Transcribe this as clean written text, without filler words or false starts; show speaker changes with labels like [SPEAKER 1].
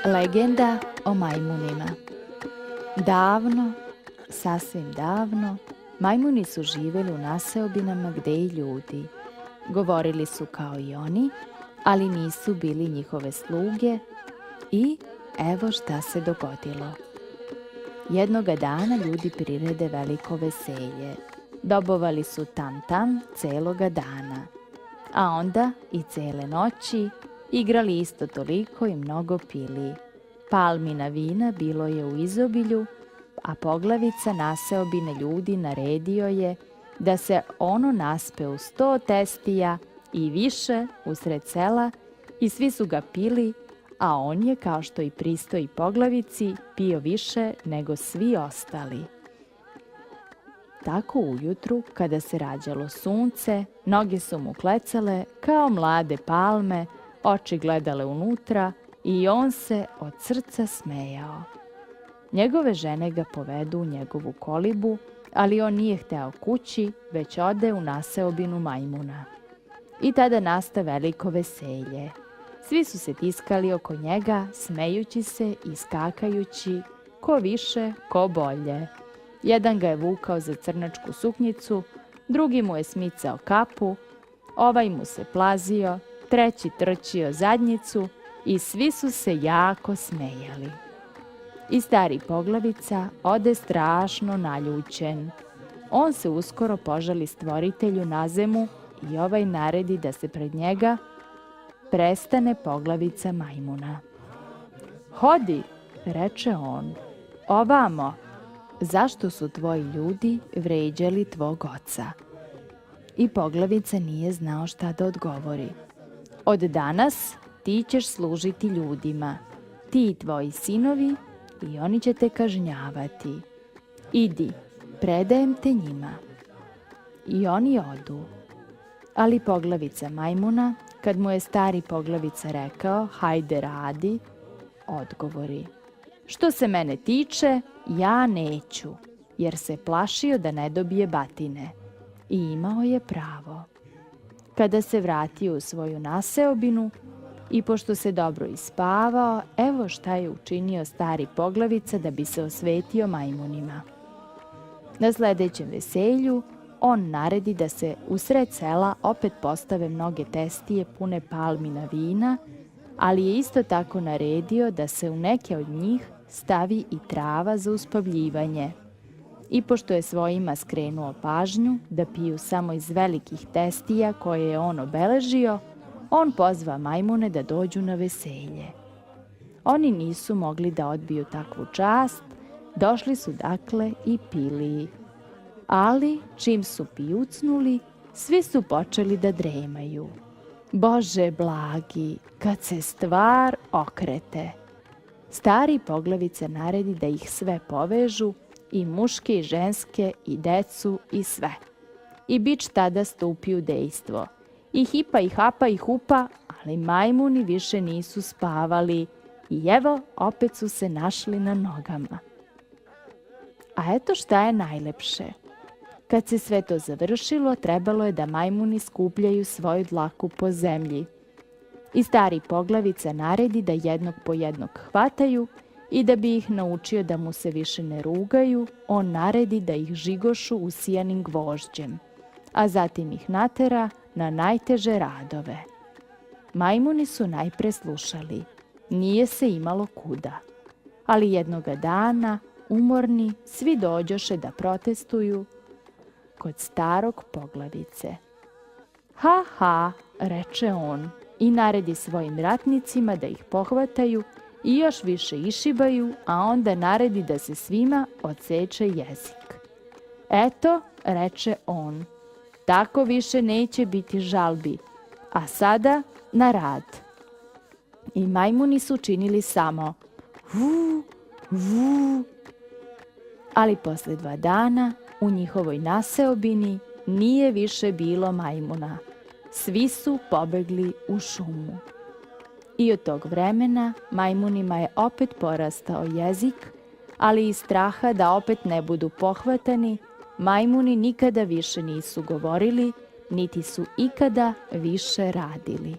[SPEAKER 1] Legenda o majmunima. Davno, sasvim davno, majmuni su živjeli u naseobinama gde i ljudi. Govorili su kao i oni, ali nisu bili njihove sluge i evo šta se dogodilo. Jednoga dana ljudi prirede veliko veselje. Dobovali su tam celoga dana, a onda i cele noći igrali isto toliko i mnogo pili. Palmina vina bilo je u izobilju, a poglavica naseobine ljudi naredio je da se ono naspe u 100 testija i više usred sela i svi su ga pili, a on je, kao što i pristoji poglavici, pio više nego svi ostali. Tako ujutru, kada se rađalo sunce, noge su mu klecale kao mlade palme, oči gledale unutra i on se od srca smejao. Njegove žene ga povedu u njegovu kolibu, ali on nije hteo kući, već ode u naseobinu majmuna. I tada nasta veliko veselje. Svi su se tiskali oko njega, smejući se i skakajući, ko više, ko bolje. Jedan ga je vukao za crnačku suknjicu, drugi mu je smicao kapu, ovaj mu se plazio, treći trčio zadnjicu i svi su se jako smejali. I stari poglavica ode strašno naljućen. On se uskoro požali stvoritelju na zemu i ovaj naredi da se pred njega prestane poglavica majmuna. Hodi, reče on, ovamo, zašto su tvoji ljudi vređali tvog oca? I poglavica nije znao šta da odgovori. Od danas ti ćeš služiti ljudima, ti i tvoji sinovi, i oni će te kažnjavati. Idi, predajem te njima. I oni odu. Ali poglavica majmuna, kad mu je stari poglavica rekao, hajde radi, odgovori. Što se mene tiče, ja neću, jer se plašio da ne dobije batine. I imao je pravo. Kada se vratio u svoju naseobinu i pošto se dobro ispavao, evo šta je učinio stari poglavica da bi se osvetio majmunima. Na sledećem veselju on naredi da se usred sela opet postave mnoge testije pune palmina vina, ali je isto tako naredio da se u neke od njih stavi i trava za uspavljivanje. I pošto je svojima skrenuo pažnju da piju samo iz velikih testija koje je on obeležio, on pozva majmune da dođu na veselje. Oni nisu mogli da odbiju takvu čast, došli su dakle i pili. Ali čim su pijucnuli, svi su počeli da dremaju. Bože blagi, kad se stvar okrete. Stari poglavica naredi da ih sve povežu, i muške i ženske i decu i sve. I bič tada stupi u dejstvo. I hipa i hapa i hupa, ali majmuni više nisu spavali i evo opet su se našli na nogama. A eto šta je najlepše. Kad se sve to završilo, trebalo je da majmuni skupljaju svoju dlaku po zemlji. I stari poglavica naredi da jednog po jednog hvataju i da bi ih naučio da mu se više ne rugaju, on naredi da ih žigošu usijanim gvožđem, a zatim ih natera na najteže radove. Majmuni su najpre slušali, nije se imalo kuda, ali jednoga dana, umorni, svi dođoše da protestuju kod starog poglavice. Ha, ha, reče on i naredi svojim ratnicima da ih pohvataju i još više išibaju, a onda naredi da se svima odseče jezik. Eto, reče on, tako više neće biti žalbi, a sada na rad. I majmuni su činili samo vu, vu. Ali posle 2 dana u njihovoj naseobini nije više bilo majmuna. Svi su pobegli u šumu. I od tog vremena majmunima je opet porastao jezik, ali iz straha da opet ne budu pohvatani, majmuni nikada više nisu govorili, niti su ikada više radili.